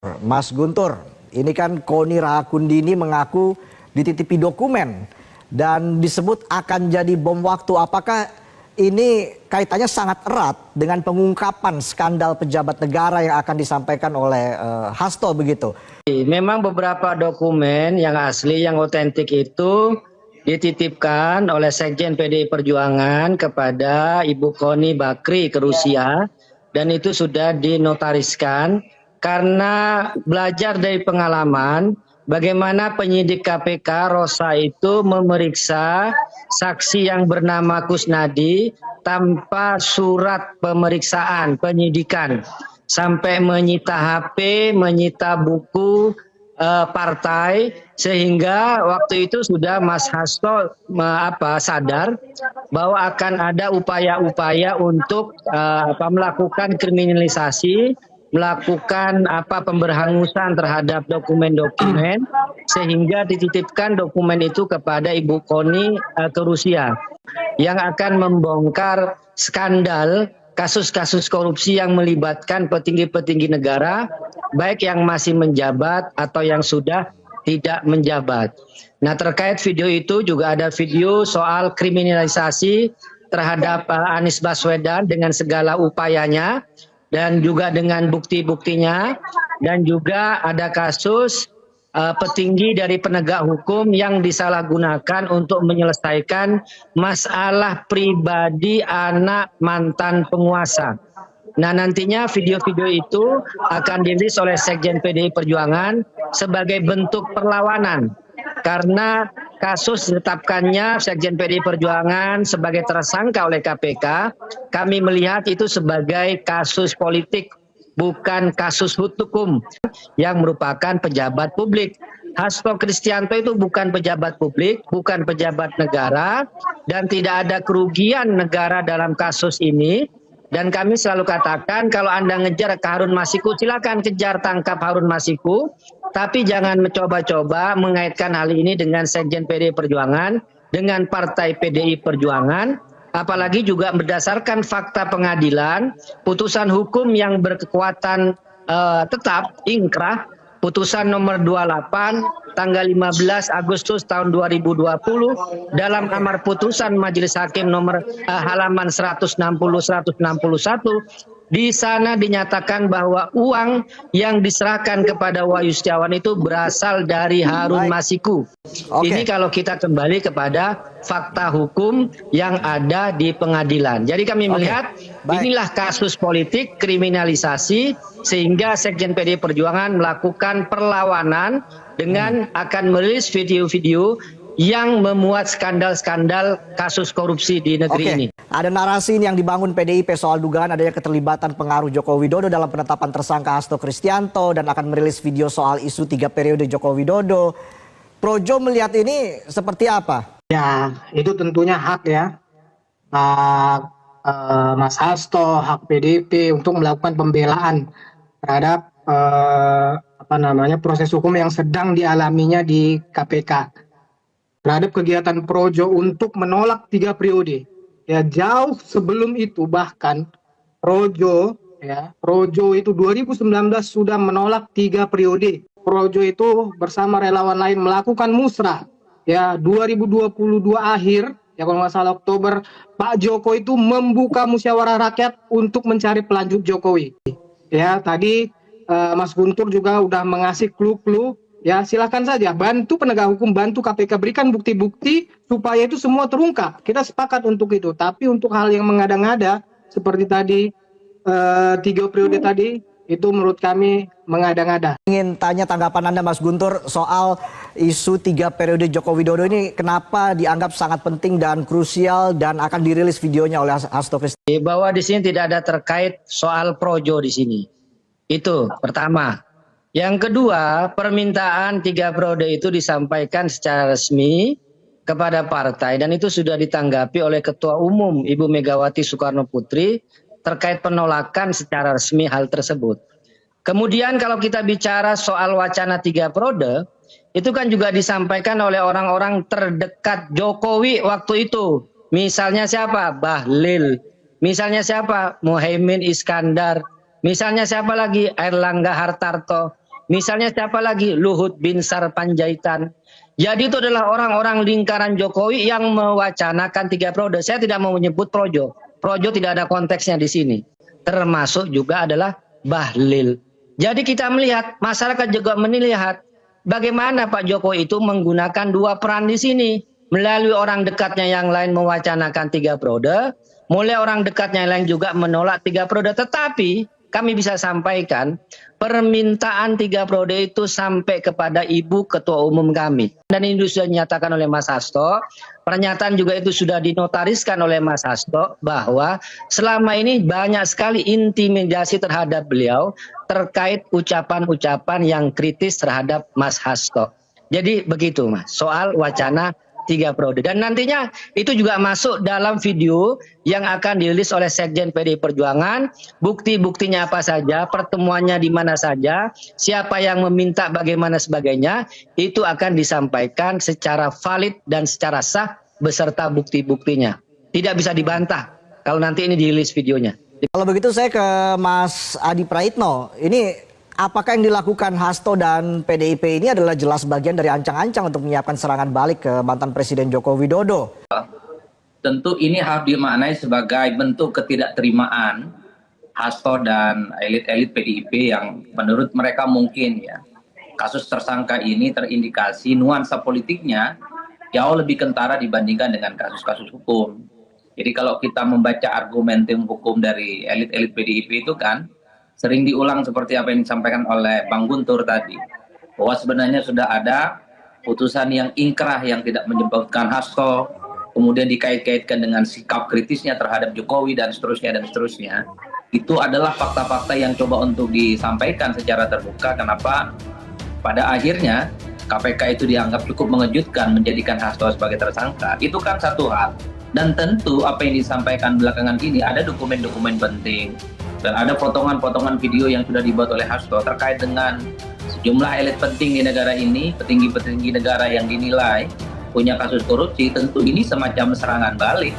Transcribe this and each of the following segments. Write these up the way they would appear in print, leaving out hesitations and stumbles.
Mas Guntur, ini kan Koni Rahakundini mengaku dititipi dokumen dan disebut akan jadi bom waktu. Apakah ini kaitannya sangat erat dengan pengungkapan skandal pejabat negara yang akan disampaikan oleh Hasto begitu? Memang beberapa dokumen yang asli, yang otentik itu dititipkan oleh Sekjen PDI Perjuangan kepada Ibu Koni Bakri ke Rusia dan itu sudah dinotariskan karena belajar dari pengalaman bagaimana penyidik KPK Rosa itu memeriksa saksi yang bernama Kusnadi tanpa surat pemeriksaan penyidikan sampai menyita HP, menyita buku partai, sehingga waktu itu sudah Mas Hasto sadar bahwa akan ada upaya-upaya untuk melakukan kriminalisasi, melakukan pemberhangusan terhadap dokumen-dokumen, sehingga dititipkan dokumen itu kepada Ibu Koni ke Rusia yang akan membongkar skandal kasus-kasus korupsi yang melibatkan petinggi-petinggi negara, baik yang masih menjabat atau yang sudah tidak menjabat. Nah, terkait video itu juga ada video soal kriminalisasi terhadap Anies Baswedan dengan segala upayanya dan juga dengan bukti-buktinya, dan juga ada kasus petinggi dari penegak hukum yang disalahgunakan untuk menyelesaikan masalah pribadi anak mantan penguasa. Nah, nantinya video-video itu akan dirilis oleh Sekjen PDI Perjuangan sebagai bentuk perlawanan karena kasus ditetapkannya Sekjen PDI Perjuangan sebagai tersangka oleh KPK. Kami melihat itu sebagai kasus politik, bukan kasus hukum yang merupakan pejabat publik. Hasto Kristianto itu bukan pejabat publik, bukan pejabat negara, dan tidak ada kerugian negara dalam kasus ini. Dan kami selalu katakan, kalau Anda ngejar ke Harun Masiku, silakan kejar, tangkap Harun Masiku, tapi jangan mencoba-coba mengaitkan hal ini dengan Sekjen PDI Perjuangan, dengan Partai PDI Perjuangan, apalagi juga berdasarkan fakta pengadilan, putusan hukum yang berkekuatan tetap, ingkrah, putusan nomor 28 tanggal 15 Agustus tahun 2020 dalam amar putusan Majelis Hakim nomor halaman 160-161, di sana dinyatakan bahwa uang yang diserahkan kepada Wahyu Setiawan itu berasal dari Harun Masiku. Ini kalau kita kembali kepada fakta hukum yang ada di pengadilan. Jadi kami melihat inilah kasus politik kriminalisasi, sehingga Sekjen PDI Perjuangan melakukan perlawanan dengan akan merilis video-video yang memuat skandal-skandal kasus korupsi di negeri ini. Ada narasi yang dibangun PDIP soal dugaan adanya keterlibatan pengaruh Joko Widodo dalam penetapan tersangka Hasto Kristianto dan akan merilis video soal isu 3 periode Joko Widodo. Projo melihat ini seperti apa? Ya, itu tentunya hak ya. Mas Hasto, hak PDIP untuk melakukan pembelaan terhadap proses hukum yang sedang dialaminya di KPK terhadap kegiatan Projo untuk menolak 3 periode. Ya, jauh sebelum itu bahkan Projo itu 2019 sudah menolak 3 periode. Projo itu bersama relawan lain melakukan musrah. Ya, 2022 akhir, ya kalau nggak salah Oktober, Pak Joko itu membuka musyawarah rakyat untuk mencari pelanjut Jokowi. Ya, tadi Mas Guntur juga udah mengasih clue-clue. Ya, silakan saja bantu penegak hukum, bantu KPK, berikan bukti-bukti supaya itu semua terungkap. Kita sepakat untuk itu. Tapi untuk hal yang mengada-ngada seperti tadi 3 periode tadi, itu menurut kami mengada-ngada. Ingin tanya tanggapan Anda, Mas Guntur, soal isu 3 periode Joko Widodo ini kenapa dianggap sangat penting dan krusial dan akan dirilis videonya oleh Hasto Kristianto? Bahwa di sini tidak ada terkait soal Projo di sini. Itu pertama. Yang kedua, permintaan 3 periode itu disampaikan secara resmi kepada partai dan itu sudah ditanggapi oleh Ketua Umum Ibu Megawati Soekarno Putri terkait penolakan secara resmi hal tersebut. Kemudian kalau kita bicara soal wacana 3 periode, itu kan juga disampaikan oleh orang-orang terdekat Jokowi waktu itu. Misalnya siapa? Bahlil. Misalnya siapa? Muhaimin Iskandar. Misalnya siapa lagi? Airlangga Hartarto. Misalnya siapa lagi? Luhut Binsar Panjaitan. Jadi itu adalah orang-orang lingkaran Jokowi yang mewacanakan 3 periode. Saya tidak mau menyebut Projo. Projo tidak ada konteksnya di sini. Termasuk juga adalah Bahlil. Jadi kita melihat, masyarakat juga melihat bagaimana Pak Jokowi itu menggunakan 2 peran di sini. Melalui orang dekatnya yang lain mewacanakan 3 periode, mulai orang dekatnya yang lain juga menolak 3 periode. Tetapi kami bisa sampaikan permintaan 3 periode itu sampai kepada Ibu Ketua Umum kami. Dan ini sudah dinyatakan oleh Mas Hasto. Pernyataan juga itu sudah dinotariskan oleh Mas Hasto bahwa selama ini banyak sekali intimidasi terhadap beliau terkait ucapan-ucapan yang kritis terhadap Mas Hasto. Jadi begitu Mas, soal wacana 3 periode. Dan nantinya itu juga masuk dalam video yang akan dirilis oleh Sekjen PDI Perjuangan. Bukti-buktinya apa saja, pertemuannya di mana saja, siapa yang meminta bagaimana sebagainya, itu akan disampaikan secara valid dan secara sah beserta bukti-buktinya. Tidak bisa dibantah kalau nanti ini dirilis videonya. Kalau begitu saya ke Mas Adi Praitno. Ini apakah yang dilakukan Hasto dan PDIP ini adalah jelas bagian dari ancang-ancang untuk menyiapkan serangan balik ke mantan Presiden Joko Widodo? Tentu ini harus dimaknai sebagai bentuk ketidakterimaan Hasto dan elit-elit PDIP yang menurut mereka mungkin ya kasus tersangka ini terindikasi nuansa politiknya jauh lebih kentara dibandingkan dengan kasus-kasus hukum. Jadi kalau kita membaca argumentum hukum dari elit-elit PDIP itu kan sering diulang seperti apa yang disampaikan oleh Bang Guntur tadi, bahwa sebenarnya sudah ada putusan yang ingkrah yang tidak menyebutkan Hasto, kemudian dikait-kaitkan dengan sikap kritisnya terhadap Jokowi dan seterusnya dan seterusnya. Itu adalah fakta-fakta yang coba untuk disampaikan secara terbuka. Kenapa pada akhirnya KPK itu dianggap cukup mengejutkan menjadikan Hasto sebagai tersangka. Itu kan satu hal. Dan tentu apa yang disampaikan belakangan ini ada dokumen-dokumen penting dan ada potongan-potongan video yang sudah dibuat oleh Hasto terkait dengan sejumlah elit penting di negara ini, petinggi-petinggi negara yang dinilai punya kasus korupsi. Tentu ini semacam serangan balik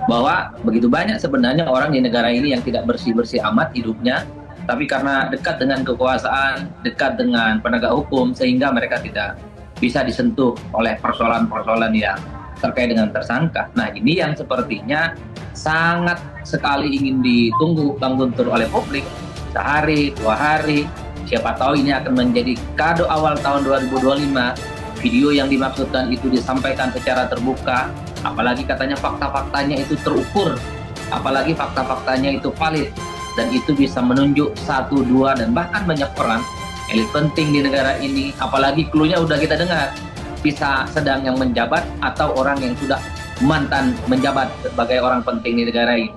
bahwa begitu banyak sebenarnya orang di negara ini yang tidak bersih-bersih amat hidupnya, tapi karena dekat dengan kekuasaan, dekat dengan penegak hukum, sehingga mereka tidak bisa disentuh oleh persoalan-persoalan yang terkait dengan tersangka. Nah, ini yang sepertinya sangat sekali ingin ditunggu Bang Guntur oleh publik. Sehari, 2 hari, siapa tahu ini akan menjadi kado awal tahun 2025. Video yang dimaksudkan itu disampaikan secara terbuka, apalagi katanya fakta-faktanya itu terukur, apalagi fakta-faktanya itu valid, dan itu bisa menunjuk 1, 2, dan bahkan banyak orang elit penting di negara ini, apalagi cluenya udah kita dengar, bisa sedang yang menjabat atau orang yang sudah mantan menjabat sebagai orang penting di negara ini.